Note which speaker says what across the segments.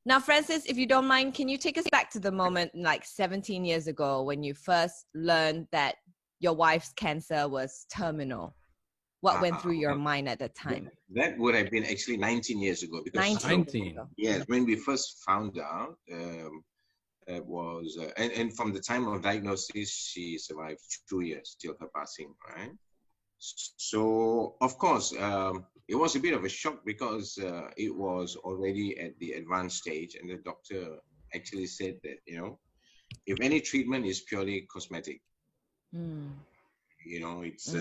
Speaker 1: Now, Francis, if you don't mind, can you take us back to the moment like 17 years ago when you first learned that your wife's cancer was terminal? What went through your mind at that time?
Speaker 2: That would have been actually 19 years ago. Because
Speaker 3: 19.
Speaker 2: Yes, when we first found out, it was, and from the time of diagnosis, she survived 2 years till her passing, right? So, of course, it was a bit of a shock because it was already at the advanced stage, and the doctor actually said that, if any treatment is purely cosmetic, it's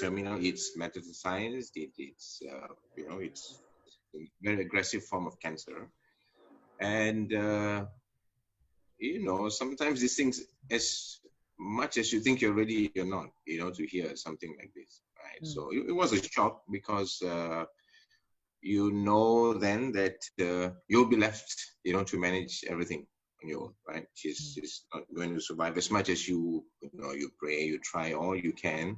Speaker 2: terminal, it's metastasized, it's it's a very aggressive form of cancer, and sometimes these things, as much as you think you're ready, you're not, to hear something like this, right? So it was a shock because then that you'll be left, to manage everything on your own, right? She's not going to survive. As much as you pray, you try all you can,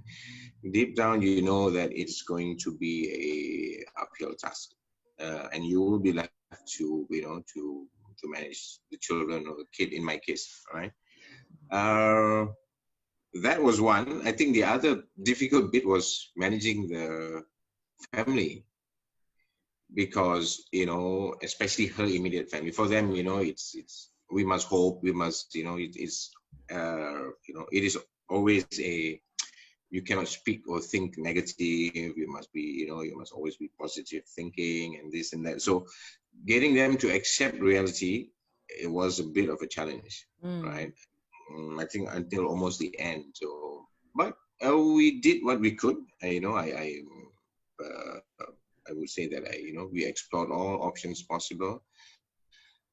Speaker 2: deep down you know that it's going to be a uphill task, and you will be left to to manage the children or the kid, in my case, right? That was one. I think the other difficult bit was managing the family, because especially her immediate family. For them, it's we must hope, we must, it is always you cannot speak or think negative. You must be, you must always be positive thinking and this and that. So getting them to accept reality, it was a bit of a challenge, right? I think until almost the end. So, but we did what we could. I would say that we explored all options possible,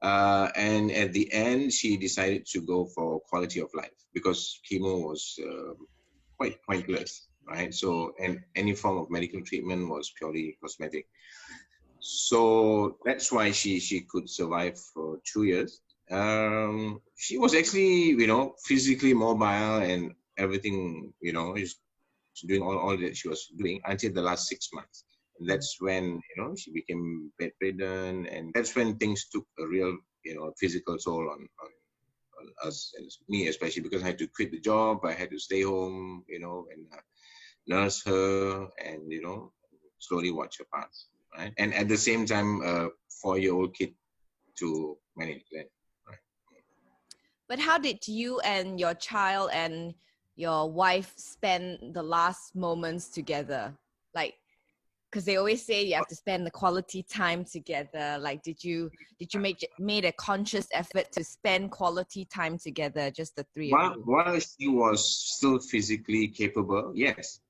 Speaker 2: and at the end, she decided to go for quality of life because chemo was quite pointless, right? So, and any form of medical treatment was purely cosmetic. So that's why she could survive for 2 years. She was actually, physically mobile and everything, she's doing all that she was doing until the last 6 months. And that's when, she became bedridden, and that's when things took a real, physical toll on us, and me especially, because I had to quit the job. I had to stay home, and nurse her and, slowly watch her pass. Right? And at the same time, a 4-year-old kid to manage that. Right?
Speaker 1: But how did you and your child and your wife spend the last moments together? Like, because they always say you have to spend the quality time together. Like, did you made a conscious effort to spend quality time together, just the three of you?
Speaker 2: While she was still physically capable, yes.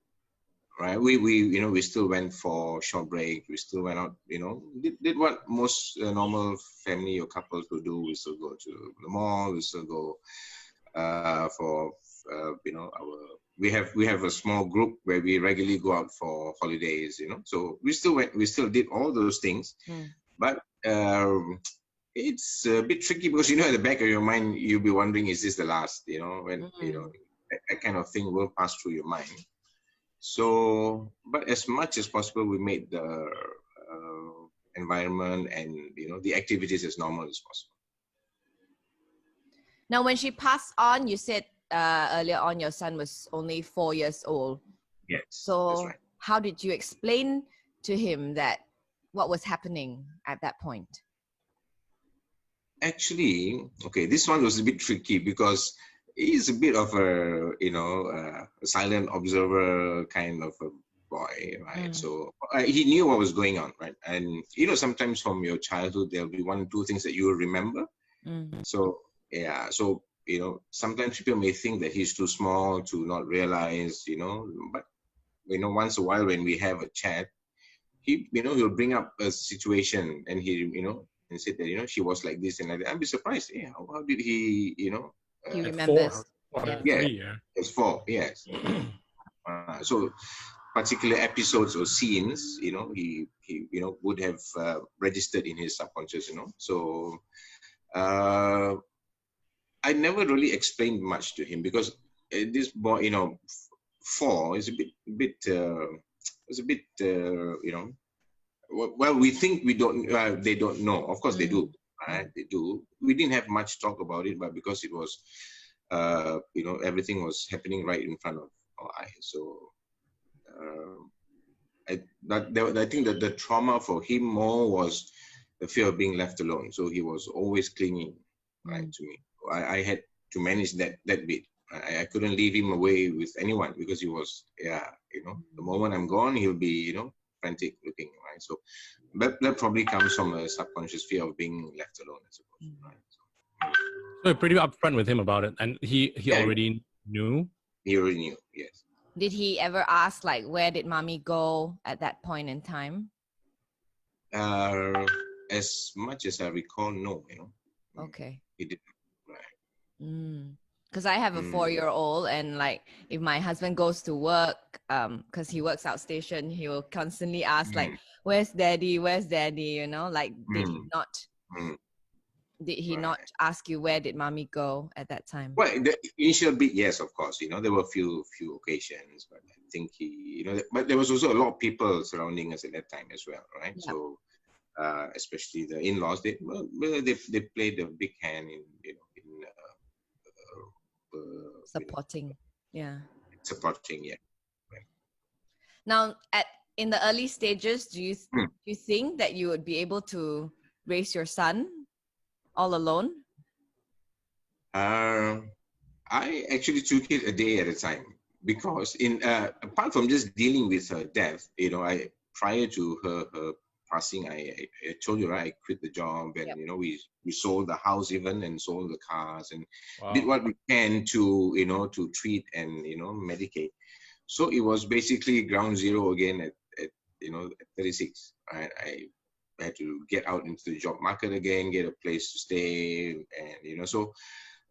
Speaker 2: Right, we still went for short break. We still went out, did what most normal family or couples would do. We still go to the mall. We still go for we have a small group where we regularly go out for holidays. So we still did all those things, but it's a bit tricky because at the back of your mind you'll be wondering, is this the last? When that kind of thing will pass through your mind. So, but as much as possible, we made the environment and the activities as normal as possible.
Speaker 1: Now, when she passed on, you said earlier on your son was only 4 years old.
Speaker 2: Yes.
Speaker 1: So,
Speaker 2: that's right.
Speaker 1: How did you explain to him that what was happening at that point?
Speaker 2: Actually, okay, this one was a bit tricky because he's a bit of a a silent observer kind of a boy, right? So he knew what was going on, right? And sometimes from your childhood there'll be 1 or 2 things that you will remember. So yeah, so sometimes people may think that he's too small to not realize, but once a while when we have a chat, he'll bring up a situation and he and said that she was like this and like that. I'd be surprised. Yeah, how did he
Speaker 1: he remembers.
Speaker 2: Yeah, it's 4. Yes. So particular episodes or scenes, he would have registered in his subconscious. So I never really explained much to him because this boy, 4 is a bit. It's a bit. Well, we think we don't. They don't know. Of course, they do. right? They do. We didn't have much talk about it, but because it was, everything was happening right in front of our eyes. So I think that the trauma for him more was the fear of being left alone. So he was always clinging, right, to me. I had to manage that bit. I couldn't leave him away with anyone because he was, the moment I'm gone, he'll be, frantic looking, right? So that probably comes from a subconscious fear of being left alone, I suppose, right?
Speaker 3: So you're pretty upfront with him about it, and he
Speaker 2: Yeah,
Speaker 3: already knew.
Speaker 2: he already knew, yes.
Speaker 1: Did he ever ask, like, where did mommy go at that point in time?
Speaker 2: As much as I recall, no,
Speaker 1: Okay.
Speaker 2: he didn't. Right.
Speaker 1: Because I have a 4-year-old, and like if my husband goes to work, because he works outstation, he will constantly ask like, where's daddy, like did he not ask you where did mommy go at that time?
Speaker 2: Well, the initial bit, yes, of course, there were a few occasions, but I think he, but there was also a lot of people surrounding us at that time as well, right?
Speaker 1: Yep.
Speaker 2: So especially the in-laws, they played a big hand in
Speaker 1: Supporting. Yeah.
Speaker 2: Supporting, yeah. Right.
Speaker 1: Now, in the early stages, do you think that you would be able to raise your son all alone?
Speaker 2: I actually took it a day at a time because apart from just dealing with her death, prior to her passing, I told you, right, I quit the job, and we sold the house even, and sold the cars, and did what we can to to treat and medicate. So it was basically ground zero again at 36. Right? I had to get out into the job market again, get a place to stay, and so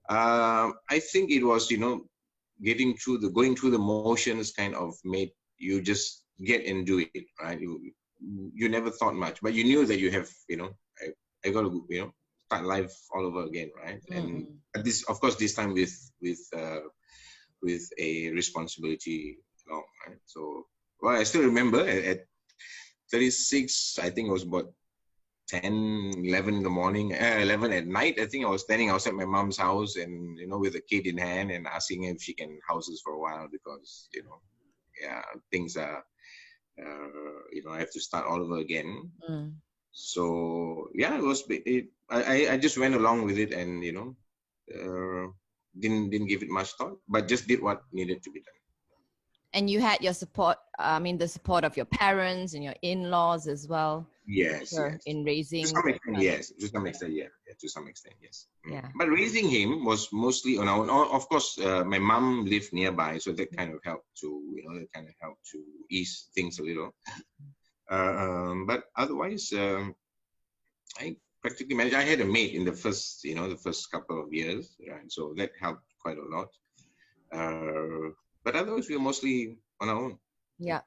Speaker 2: I think it was going through the motions kind of made you just get and do it, right? You never thought much, but you knew that you have I got to start life all over again, right? And this, of course, this time with a responsibility along, right? So I still remember at 36, I think it was about 10, 11 in the morning, 11 at night. I think I was standing outside my mom's house and, with a kid in hand and asking if she can house us for a while because, things are, I have to start all over again. So, yeah, I just went along with it and, didn't give it much thought, but just did what needed to be done.
Speaker 1: And you had your support, the support of your parents and your in-laws as well.
Speaker 2: Yes,
Speaker 1: yes. In raising.
Speaker 2: To some extent, yes. To some extent, yeah. To some extent, yes.
Speaker 1: Yeah.
Speaker 2: But raising him was mostly on our own. Of course, my mom lived nearby, so that kind of helped to, ease things a little. But otherwise, I practically managed. I had a maid in the first couple of years, right? So that helped quite a lot. But otherwise, we were mostly on our own.
Speaker 1: Yeah.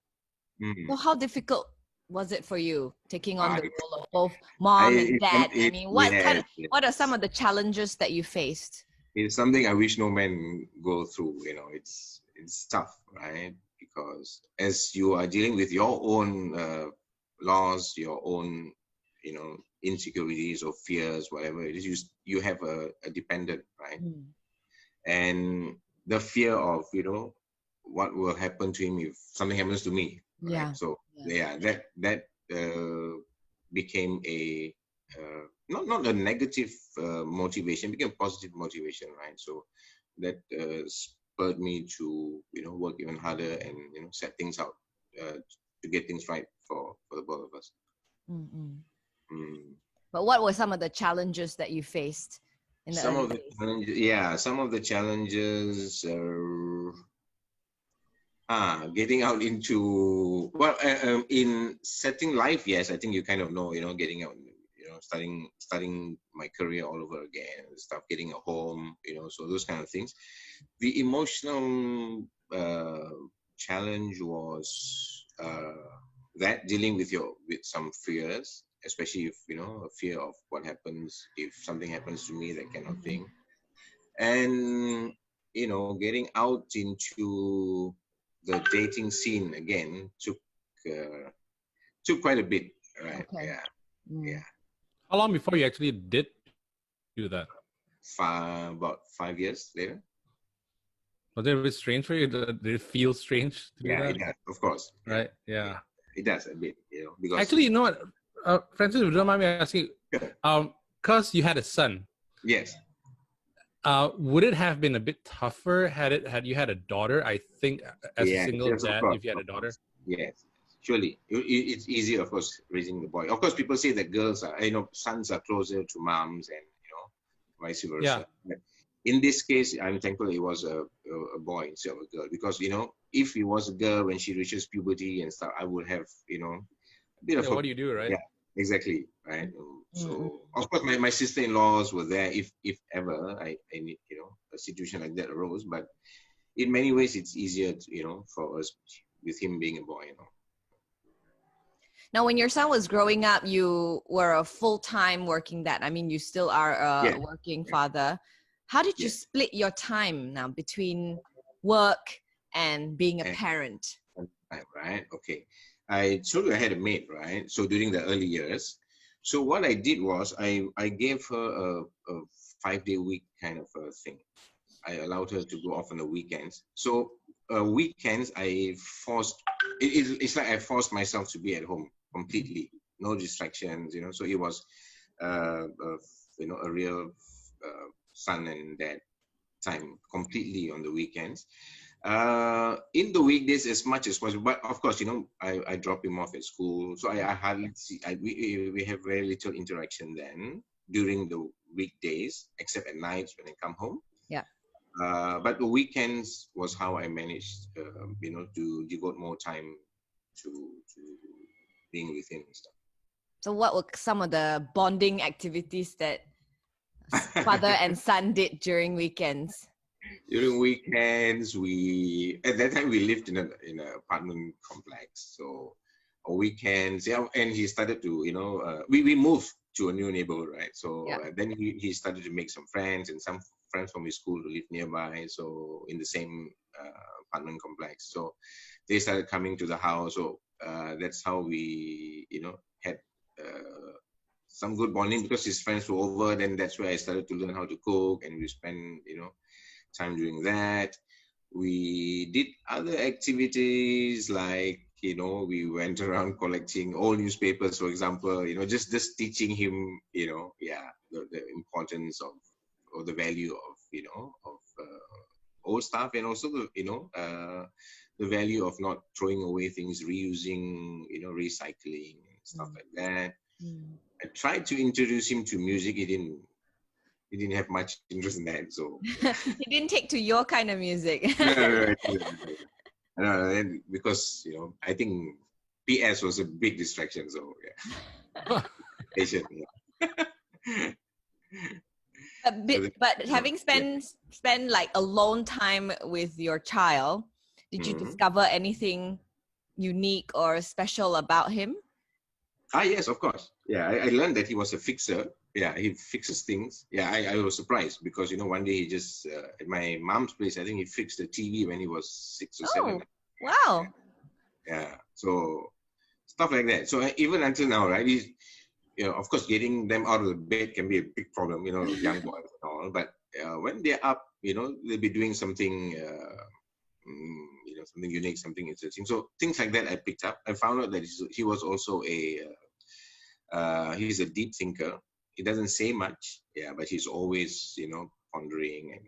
Speaker 1: So how difficult was it for you taking on the role of both mom and dad? What are some of the challenges that you faced?
Speaker 2: It's something I wish no man go through. It's tough, right? Because as you are dealing with your own laws, your own, insecurities or fears, whatever it is, you have a dependent, right? And the fear of, what will happen to him if something happens to me. Right?
Speaker 1: Yeah.
Speaker 2: So that became a not a negative motivation, became positive motivation, right? So that spurred me to work even harder and set things out to get things right for the both of us.
Speaker 1: But what were some of the challenges that you faced in the early days?
Speaker 2: Some of the challenges getting out into in setting life. Yes, I think you kind of know, getting out, starting my career all over again, stuff, getting a home, so those kind of things. The emotional challenge was that dealing with some fears, especially if a fear of what happens if something happens to me, that kind of thing, and getting out into the dating scene again took quite a bit, right?
Speaker 3: How How long before you actually did do that?
Speaker 2: About 5 years later.
Speaker 3: Was it a bit strange for you? Did it feel strange to do
Speaker 2: Yeah,
Speaker 3: that?
Speaker 2: it does, of course.
Speaker 3: Right? Yeah.
Speaker 2: It does a bit, because
Speaker 3: Actually, you know what, Francis, if you don't mind me asking, because you had a son,
Speaker 2: yes,
Speaker 3: would it have been a bit tougher had you had a daughter? I think as a single
Speaker 2: yes, of
Speaker 3: dad,
Speaker 2: course,
Speaker 3: if you had a
Speaker 2: of
Speaker 3: daughter.
Speaker 2: course. Yes, surely it's easier, of course, raising the boy. Of course, people say that girls are, sons are closer to moms, and vice versa. But in this case, I'm thankful it was a boy instead of a girl, because if it was a girl when she reaches puberty and stuff, I would have a bit of
Speaker 3: What do you do, right?
Speaker 2: yeah, exactly, right. So
Speaker 1: Mm-hmm.
Speaker 2: of course my sister-in-laws were there if ever I need a situation like that arose, but in many ways it's easier for us with him being a boy.
Speaker 1: Now, when your son was growing up, you were a full-time working dad. I mean, you still are a
Speaker 2: Yeah.
Speaker 1: working father. How did you split your time now between work and being a parent?
Speaker 2: Right. Okay. I told you I had a maid, right? So during the early years, so what I did was I gave her a 5-day week kind of a thing. I allowed her to go off on the weekends. So weekends, it's like I forced myself to be at home completely, no distractions, So it was, a real son and dad time completely on the weekends. In the weekdays as much as possible, but of course, I drop him off at school, so I hardly see. We have very little interaction then during the weekdays, except at nights when I come home.
Speaker 1: Yeah.
Speaker 2: But the weekends was how I managed, to devote more time to being with him and stuff.
Speaker 1: So what were some of the bonding activities that father and son did during weekends?
Speaker 2: During weekends, at that time we lived in an apartment complex. So on weekends, and he started to, we moved to a new neighborhood, right? So then he started to make some friends, and some friends from his school who live nearby. So in the same apartment complex, so they started coming to the house. So that's how we, had some good bonding, because his friends were over. Then that's where I started to learn how to cook, and we spend, time doing that. We did other activities like, we went around collecting old newspapers, for example, just teaching him, the importance of, or the value of old stuff, and also the value of not throwing away things, reusing, recycling, stuff like that. I tried to introduce him to music. He didn't have much interest in that, so
Speaker 1: He didn't take to your kind of music.
Speaker 2: No, because I think PS was a big distraction, so patient.
Speaker 1: But having spent like alone time with your child, did you discover anything unique or special about him?
Speaker 2: Yes, of course. Yeah, I learned that he was a fixer. Yeah, he fixes things. Yeah, I was surprised because one day he just at my mom's place, I think he fixed the TV when he was 6 or 7.
Speaker 1: Wow.
Speaker 2: Yeah, so stuff like that. So even until now, right? He's, of course, getting them out of the bed can be a big problem. Young boys and all. But when they're up, they'll be doing something. Something unique, something interesting. So things like that I picked up. I found out that he was also he's a deep thinker. He doesn't say much, but he's always, pondering. And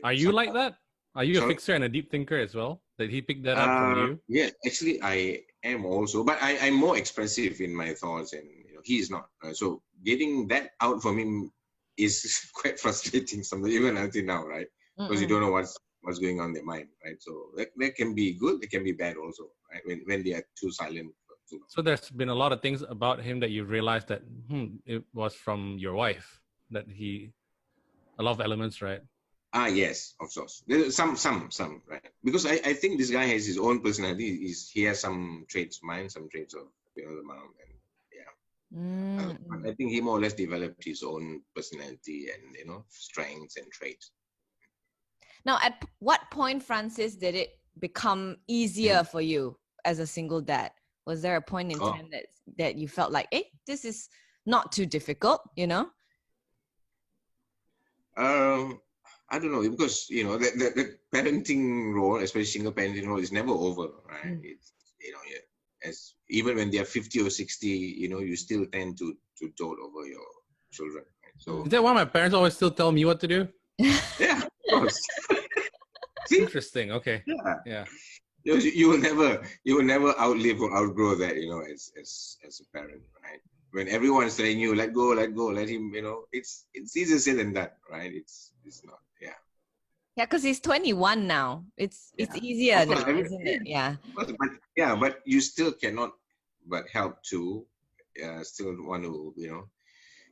Speaker 3: Are you like that? Are you
Speaker 2: Sorry?
Speaker 3: a fixer and a deep thinker as well? Did he pick that up from you?
Speaker 2: Yeah, actually I am also, but I'm more expressive in my thoughts, and he is not. So getting that out from him is quite frustrating sometimes, even until now, right? Because you don't know what's going on in their mind, right? So that can be good, it can be bad also, right? When they are too silent.
Speaker 3: So there's been a lot of things about him that you realized that it was from your wife, that a lot of elements, right?
Speaker 2: Yes, of course. There's some, right? Because I think this guy has his own personality. He has some traits of mine, some traits of the mom, and I think he more or less developed his own personality and strengths and traits.
Speaker 1: Now, at what point, Francis, did it become easier for you as a single dad? Was there a point in time that you felt like, this is not too difficult, you know?
Speaker 2: I don't know, because the parenting role, especially single parenting role, is never over, right? It's as even when they are 50 or 60, you still tend to dote over your children. Right? So
Speaker 3: Is that why my parents always still tell me what to do?
Speaker 2: yeah, of course. See?
Speaker 3: Interesting. Okay. Yeah.
Speaker 2: You will never outlive or outgrow that, as a parent, right? When everyone's telling you, let go, let him, it's easier said than done, right? It's not, yeah.
Speaker 1: Yeah, because he's 21 now. It's easier
Speaker 2: Of course,
Speaker 1: now, isn't it? Yeah.
Speaker 2: But you still cannot but help to still want to,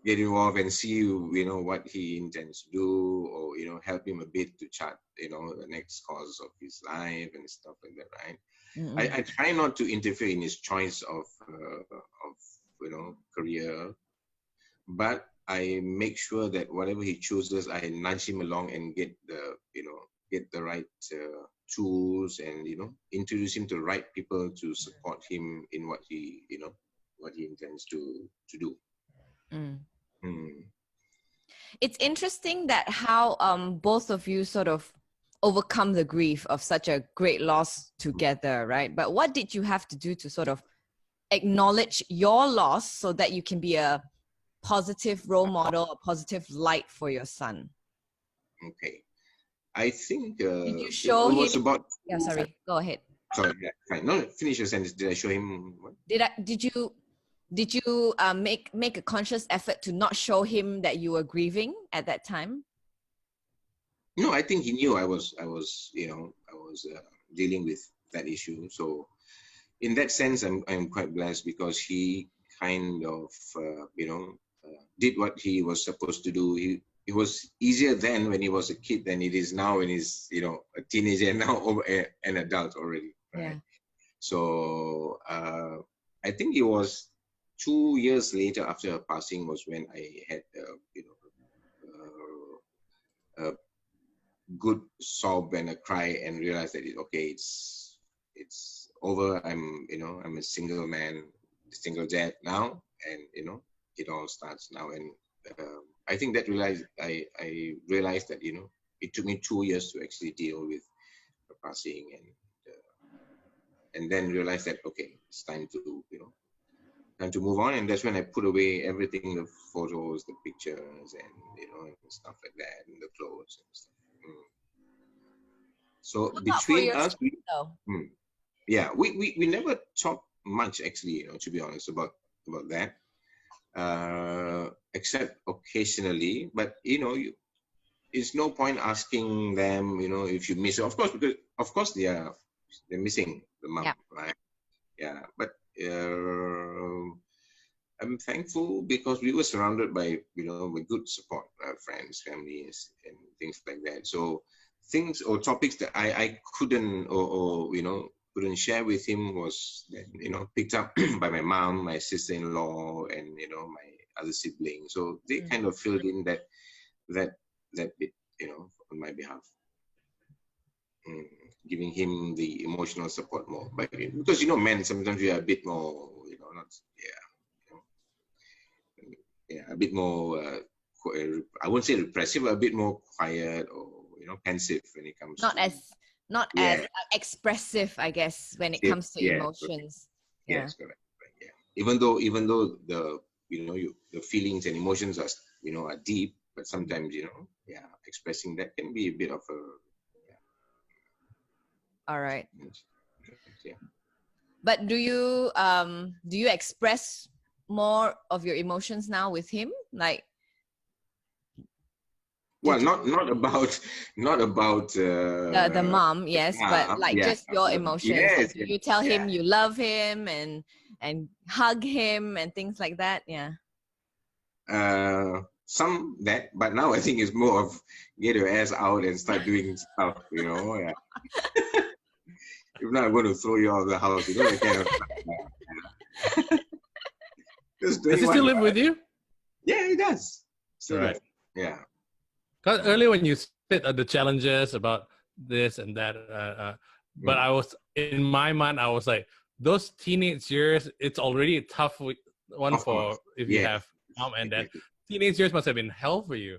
Speaker 2: get involved and see, what he intends to do, or, help him a bit to chart, the next course of his life and stuff like that, right? I try not to interfere in his choice of career, but I make sure that whatever he chooses, I nudge him along and get the right tools, and introduce him to the right people to support him in what he intends to do.
Speaker 1: It's interesting that how both of you sort of overcome the grief of such a great loss together, right? But what did you have to do to sort of acknowledge your loss so that you can be a positive role model, a positive light for your son?
Speaker 2: Okay, I think
Speaker 1: did you show him?
Speaker 2: was about.
Speaker 1: Yeah, sorry. Go ahead.
Speaker 2: Sorry, yeah, fine. No, finish your sentence. Did I show him? What?
Speaker 1: Did you make a conscious effort to not show him that you were grieving at that time?
Speaker 2: No, I think he knew I was dealing with that issue. So, in that sense, I'm quite blessed, because he kind of did what he was supposed to do. It was easier then when he was a kid than it is now when he's a teenager and now an adult already. Right?
Speaker 1: Yeah.
Speaker 2: So I think it was 2 years later after her passing was when I had a good sob and a cry and realized that it's over. I'm a single man, single dad now, and it all starts now. And I think that I realized that it took me 2 years to actually deal with the passing, and then realized that it's time to move on. And that's when I put away everything, the photos, the pictures, and and stuff like that, and the clothes and stuff. So
Speaker 1: What about
Speaker 2: between
Speaker 1: for
Speaker 2: us, we never talk much, actually, to be honest, about that, except occasionally. But it's no point asking them, if you miss it. Of course, because of course they're missing the mom, right? Yeah, but I'm thankful because we were surrounded by with good support, friends, families, and things like that. So things or topics that I couldn't or couldn't share with him was picked up by my mom, my sister-in-law, and my other siblings. So they kind of filled in that bit on my behalf, giving him the emotional support more. But because men sometimes we are a bit more a bit more I won't say repressive, but a bit more quiet or pensive when it comes
Speaker 1: not as expressive, I guess, when it comes to emotions.
Speaker 2: Yes, correct. Yeah. Even though the the feelings and emotions are deep, but sometimes expressing that can be a bit of a
Speaker 1: all right.
Speaker 2: Yeah.
Speaker 1: But do you express more of your emotions now with him, like?
Speaker 2: Well, not about
Speaker 1: the mom, yes, but like just your emotions.
Speaker 2: Yes,
Speaker 1: like, do you tell him you love him and hug him and things like that? Yeah.
Speaker 2: Some that, but now I think it's more of get your ass out and start doing stuff. Yeah. If not, I'm going to throw you out of the house. That kind of stuff.
Speaker 3: Does he still live with you?
Speaker 2: Yeah, he does. Still
Speaker 3: right.
Speaker 2: Does. Yeah.
Speaker 3: Because earlier when you said the challenges about this and that, but I was in my mind, I was like, those teenage years, it's already a tough one if you have mom and dad.
Speaker 2: Exactly.
Speaker 3: Teenage years must have been hell for you.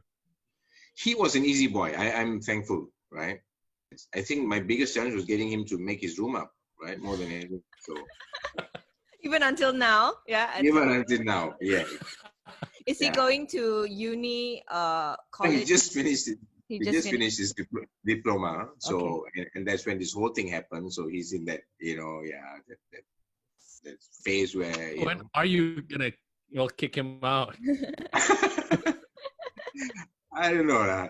Speaker 2: He was an easy boy. I'm thankful, right? I think my biggest challenge was getting him to make his room up, right? More than anything. So
Speaker 1: Even until now, yeah.
Speaker 2: even until now, yeah,
Speaker 1: Is he
Speaker 2: yeah.
Speaker 1: going to uni,
Speaker 2: He
Speaker 1: college?
Speaker 2: just finished it.
Speaker 1: He
Speaker 2: He
Speaker 1: just
Speaker 2: just
Speaker 1: finished.
Speaker 2: finished his diploma.
Speaker 1: Okay.
Speaker 2: So, and that's when this whole thing happened. So he's in that, that phase where,
Speaker 3: When are you gonna kick him out?
Speaker 2: I don't know, I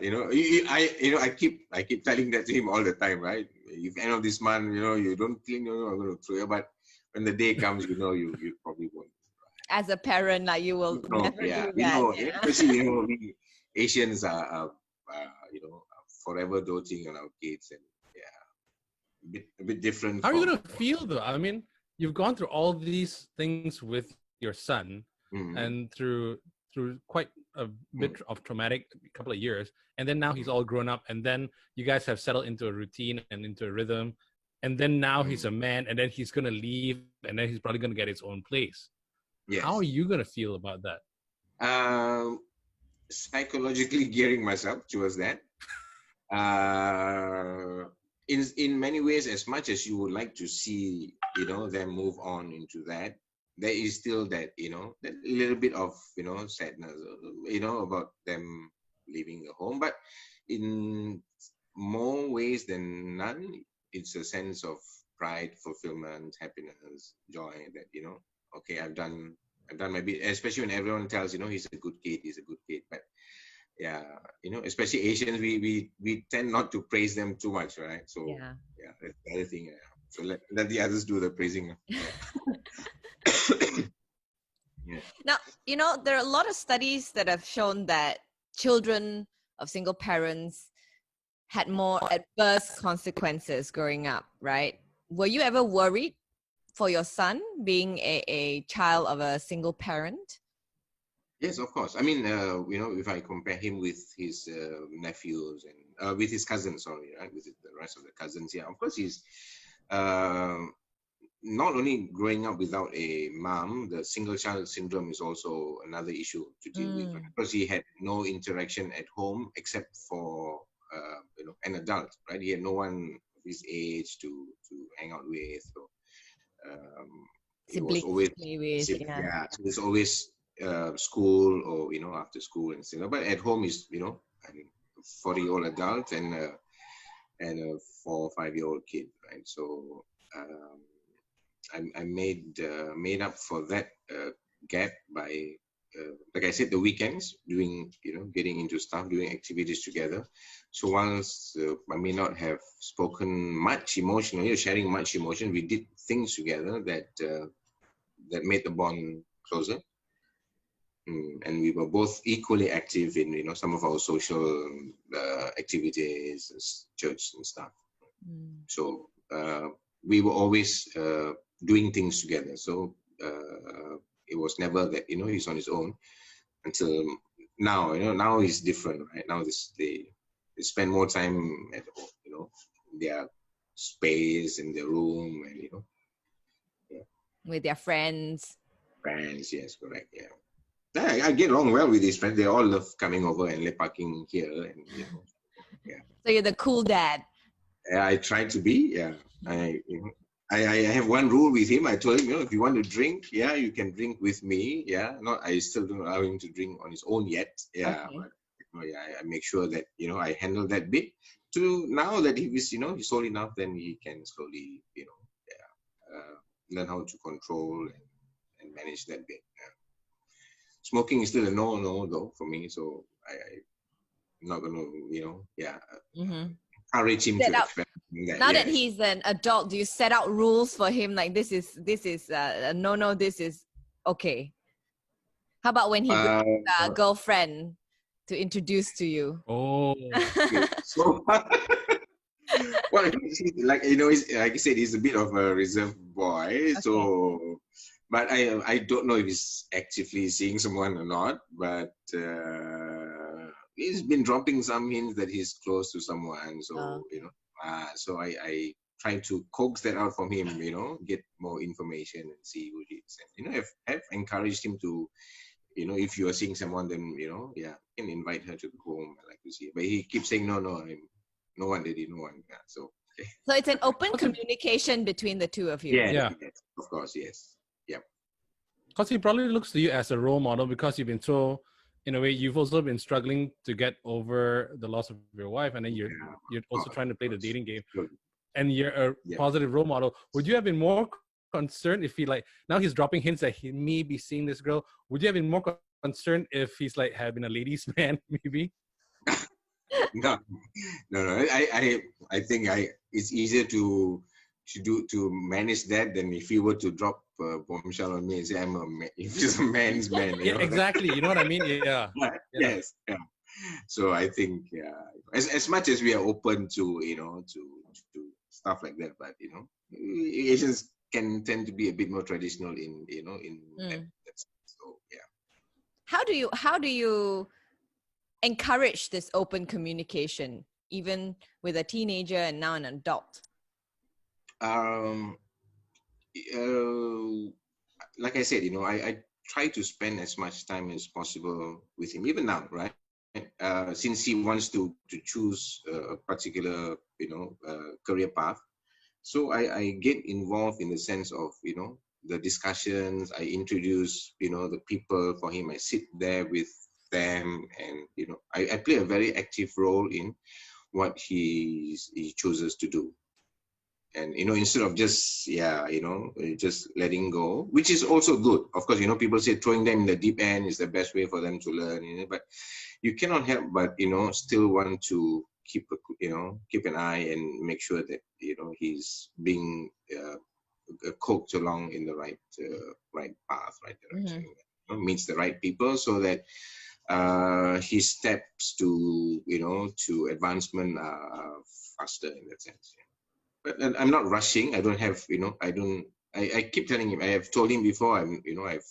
Speaker 2: keep telling that to him all the time, right? If end of this month, you don't clean, I'm going to throw you. But when the day comes, you probably won't.
Speaker 1: As a parent, like you will never
Speaker 2: Yeah,
Speaker 1: do that. Yeah.
Speaker 2: especially we Asians are forever doting on our kids, and yeah, a bit different.
Speaker 3: How are you gonna feel though? I mean, you've gone through all these things with your son, and through quite a bit of traumatic couple of years, and then now he's all grown up, and then you guys have settled into a routine and into a rhythm, and then now he's a man, and then he's gonna leave, and then he's probably gonna get his own place.
Speaker 2: Yes.
Speaker 3: How are you gonna feel about that?
Speaker 2: Psychologically gearing myself towards that. In many ways, as much as you would like to see, them move on into that, there is still that, that little bit of, sadness, about them leaving the home. But in more ways than none, it's a sense of pride, fulfillment, happiness, joy that, okay, I've done my bit, especially when everyone tells, he's a good kid. But yeah, especially Asians, we tend not to praise them too much, right? So
Speaker 1: Yeah.
Speaker 2: that's the other thing. So let the others do the praising. Yeah.
Speaker 1: Now, there are a lot of studies that have shown that children of single parents had more adverse consequences growing up, right? Were you ever worried for your son being a child of a single parent?
Speaker 2: Yes, of course. I mean, if I compare him with his nephews and with his cousins, sorry, right, with the rest of the cousins, yeah, of course he's not only growing up without a mom. The single child syndrome is also another issue to deal with, right? Because he had no interaction at home except for an adult, right? He had no one of his age to hang out with. So, it was always
Speaker 1: play with,
Speaker 2: yeah. So it's always school or after school and stuff. But at home is I'm a 40-year-old adult and a 4 or 5-year-old kid, right? So I made up for that gap by like I said, the weekends doing getting into stuff, doing activities together. So once I may not have spoken much emotionally or sharing much emotion, we did things together that made the bond closer. And we were both equally active in some of our social activities, church and stuff. So we were always doing things together. So it was never that he's on his own until now. Now it's different, right? Now they spend more time at home, their space in their room, and
Speaker 1: with their friends.
Speaker 2: Friends, yes, correct, yeah. I get along well with these friends. They all love coming over and parking here, and yeah.
Speaker 1: So you're the cool dad.
Speaker 2: I try to be, yeah. I have one rule with him. I told him, if you want to drink, yeah, you can drink with me, yeah. I still don't allow him to drink on his own yet, yeah.
Speaker 1: Okay.
Speaker 2: But I make sure that I handle that bit. To now that he's he's old enough, then he can slowly learn how to control and manage that bit. Yeah. Smoking is still a no though for me, so I'm not gonna encourage him to experiment that.
Speaker 1: Now that he's an adult, do you set out rules for him like this is a no, this is okay? How about when he brings a girlfriend to introduce to you?
Speaker 3: Oh,
Speaker 2: okay. So well, like he's, like I said, he's a bit of a reserved boy. Okay. So, but I don't know if he's actively seeing someone or not. But he's been dropping some hints that he's close to someone. So so I try to coax that out from him. Get more information and see who it is. And have encouraged him to you know, if you are seeing someone, then, you know, yeah, you can invite her to the home. I like to see her. But he keeps saying, no, no one, Daddy, no one. Yeah, so, okay.
Speaker 1: So it's an open
Speaker 3: What's it-
Speaker 1: communication between the two of you.
Speaker 2: Yeah,
Speaker 3: Yeah.
Speaker 2: yes, of course, yes. Yeah.
Speaker 3: Because he probably looks to you as a role model because you've been so, in a way, you've also been struggling to get over the loss of your wife, and then you're also trying to play the dating game,
Speaker 2: Good.
Speaker 3: and you're a positive role model. Would you have been more concerned if he, like, now he's dropping hints that he may be seeing this girl? Would you have been more concerned if he's like had been a ladies' man, maybe?
Speaker 2: No. I think it's easier to manage that than if he were to drop a bombshell on me and say I'm a man. If he's a man's man, you
Speaker 3: Yeah,
Speaker 2: know?
Speaker 3: exactly. You know what I mean? Yeah.
Speaker 2: Yes. Yeah. So I think as much as we are open to, you know, to stuff like that, but, you know, Asians can tend to be a bit more traditional in, you know, in that sense. So yeah.
Speaker 1: How do you encourage this open communication, even with a teenager and now an adult?
Speaker 2: Like I said, you know, I try to spend as much time as possible with him, even now, right? Since he wants to choose a particular, you know, career path. So I get involved in the sense of, you know, the discussions. I introduce, you know, the people for him. I sit there with them, and, you know, I play a very active role in what he chooses to do. And, you know, instead of just, you know, just letting go, which is also good. Of course, you know, people say throwing them in the deep end is the best way for them to learn, you know, but you cannot help but, you know, still want to keep an eye and make sure that, you know, he's being coached along in the right path, right direction, you know, meets the right people, so that his steps to, you know, to advancement are faster in that sense. Yeah. But I'm not rushing. I don't have, you know, I keep telling him, I have told him before, I've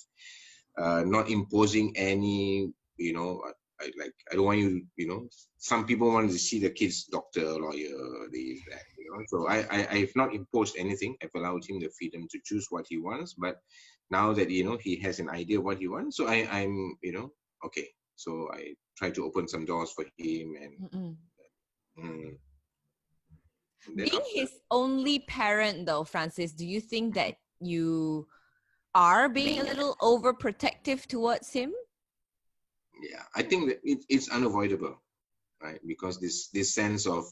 Speaker 2: not imposing any, you know, I don't want you, you know, some people want to see the kids doctor, lawyer, this, that, you know. So I've not imposed anything. I've allowed him the freedom to choose what he wants. But now that, you know, he has an idea what he wants, so I'm, you know, okay. So I try to open some doors for him, and
Speaker 1: being his only parent, though, Francis, do you think that you are being a little overprotective towards him?
Speaker 2: Yeah, I think that it's unavoidable, right? Because this sense of,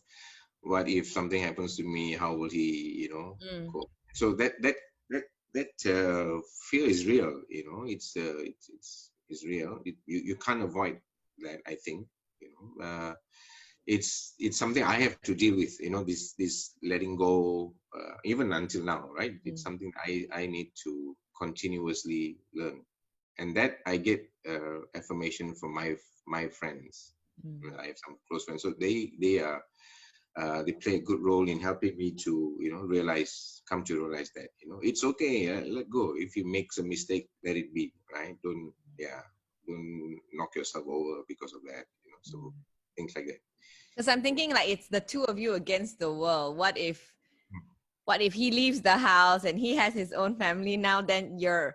Speaker 2: what if something happens to me? How will he, you know, cope? So that fear is real. You know, it's real. You can't avoid that. I think, you know, it's something I have to deal with. You know, this letting go, even until now, right? It's something I need to continuously learn, and that I get affirmation from my friends. I have some close friends, so they play a good role in helping me to, you know, come to realize that, you know, it's okay. Let go. If you make a mistake, let it be. Right? Don't knock yourself over because of that. You know, so things like that.
Speaker 1: Because I'm thinking, like, it's the two of you against the world. What if he leaves the house and he has his own family now? Then you're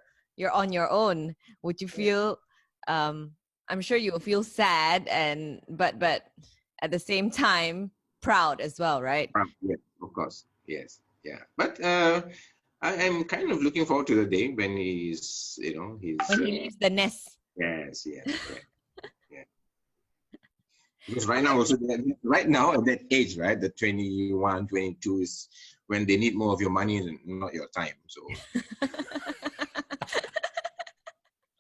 Speaker 1: on your own. Would you feel? I'm sure you'll feel sad, but at the same time proud as well, right?
Speaker 2: Yes, of course. Yes, yeah. But I'm kind of looking forward to the day when when he
Speaker 1: leaves the nest.
Speaker 2: Yes, correct. Yeah. Because right now at that age, right, the 21, 22 is when they need more of your money and not your time. So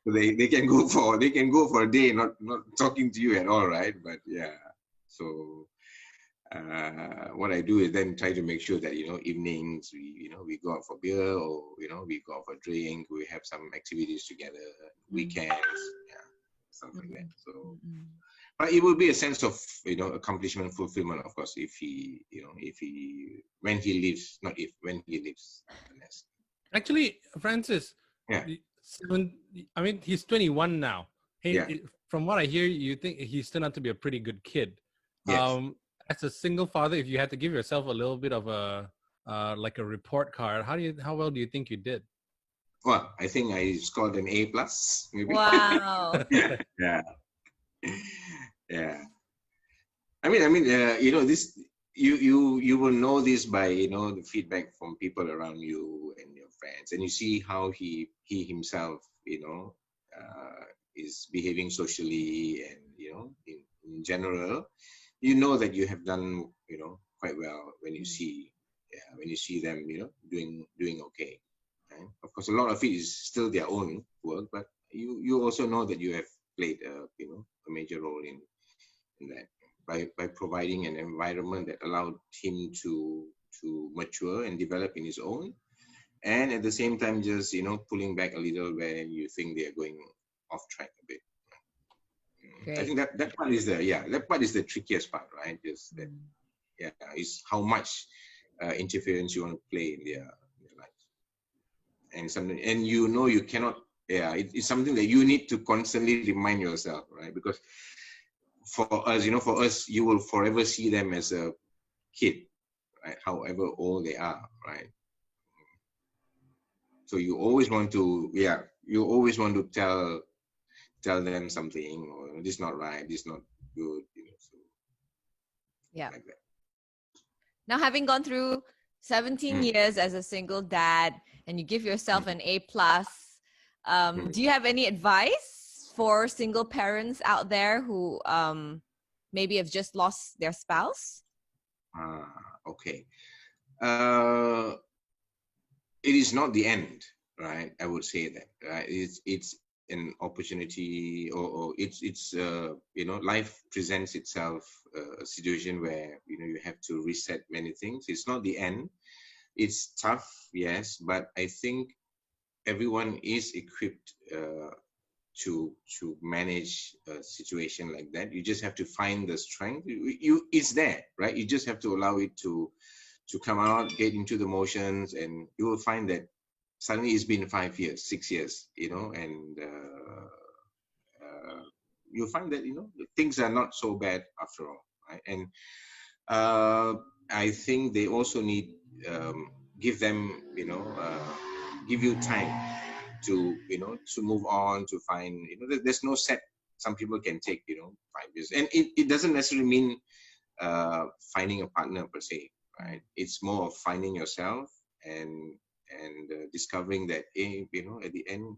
Speaker 2: they can go for a day not talking to you at all, right? But yeah, so what I do is then try to make sure that, you know, evenings we go out for beer, or, you know, we go out for a drink, we have some activities together, weekends, something like that. So but it will be a sense of, you know, accomplishment, fulfillment, of course, when he leaves the nest.
Speaker 3: Actually, Francis, I mean, he's 21 now. Hey, from what I hear, you think he's turned out to be a pretty good kid.
Speaker 2: Yes.
Speaker 3: As a single father, if you had to give yourself a little bit of a like a report card, how well do you think you did?
Speaker 2: Well, I think I scored an A plus, maybe.
Speaker 1: Wow.
Speaker 2: Yeah, yeah. You know, this you will know this by, you know, the feedback from people around you and your friends, and you see how he himself, you know, is behaving socially, and you know, in general, you know that you have done, you know, quite well when you see, yeah, when you see them, you know, doing okay. Right? Of course, a lot of it is still their own work, but you also know that you have played, you know, a major role in that, by providing an environment that allowed him to mature and develop in his own, and at the same time just, you know, pulling back a little when you think they're going off track a bit. I
Speaker 1: Great.
Speaker 2: think that part is the, yeah, that part is the trickiest part, right? Just that, yeah, is how much interference you want to play in their lives, and something, and you know, you cannot, yeah, it's something that you need to constantly remind yourself, right? Because for us, you know, for us, you will forever see them as a kid, right? However old they are, right? So you always want to, yeah, you always want to tell them something, or this not right, this not good, you know, so
Speaker 1: Yeah.
Speaker 2: like that.
Speaker 1: Now, having gone through 17
Speaker 2: Mm,
Speaker 1: years as a single dad, and you give yourself
Speaker 2: mm,
Speaker 1: an A plus, do
Speaker 2: mm.
Speaker 1: you have any advice for single parents out there who maybe have just lost their spouse?
Speaker 2: Okay. Uh, it is not the end, right? I would say that, right? It's an opportunity, or it's you know, life presents itself, a situation where, you know, you have to reset many things. It's not the end. It's tough, yes, but I think everyone is equipped to manage a situation like that. You just have to find the strength. It's there, right? You just have to allow it to come out, get into the motions, and you will find that suddenly it's been 5 years, 6 years, you know, and you'll find that, you know, things are not so bad after all, right? And uh, I think they also need, give them, you know, give you time to, you know, to move on, to find, you know, there's no set. Some people can take, you know, 5 years, and it doesn't necessarily mean finding a partner per se, right? It's more of finding yourself, and discovering that, you know, at the end,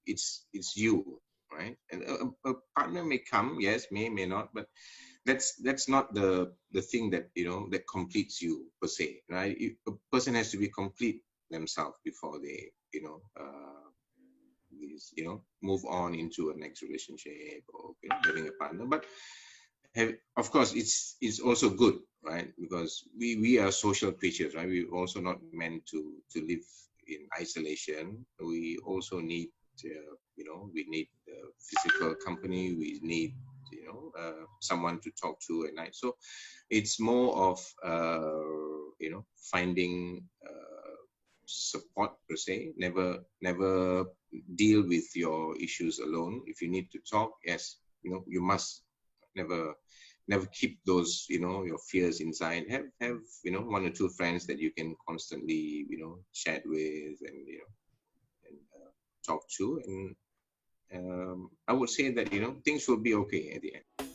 Speaker 2: it's you, right? And a partner may come, yes, may not, but that's not the thing that, you know, that completes you per se, right? A person has to be complete themselves before they, you know, you know, move on into a next relationship, or, you know, having a partner. But of course, it's also good, right? Because we are social creatures, right? We're also not meant to live in isolation. We also need, you know, we need physical company. We need, you know, someone to talk to at night. So it's more of, you know, finding support per se. Never deal with your issues alone. If you need to talk, yes, you know, you must never keep those, you know, your fears inside. Have, you know, one or two friends that you can constantly, you know, chat with, and, you know, and talk to, and I would say that, you know, things will be okay at the end.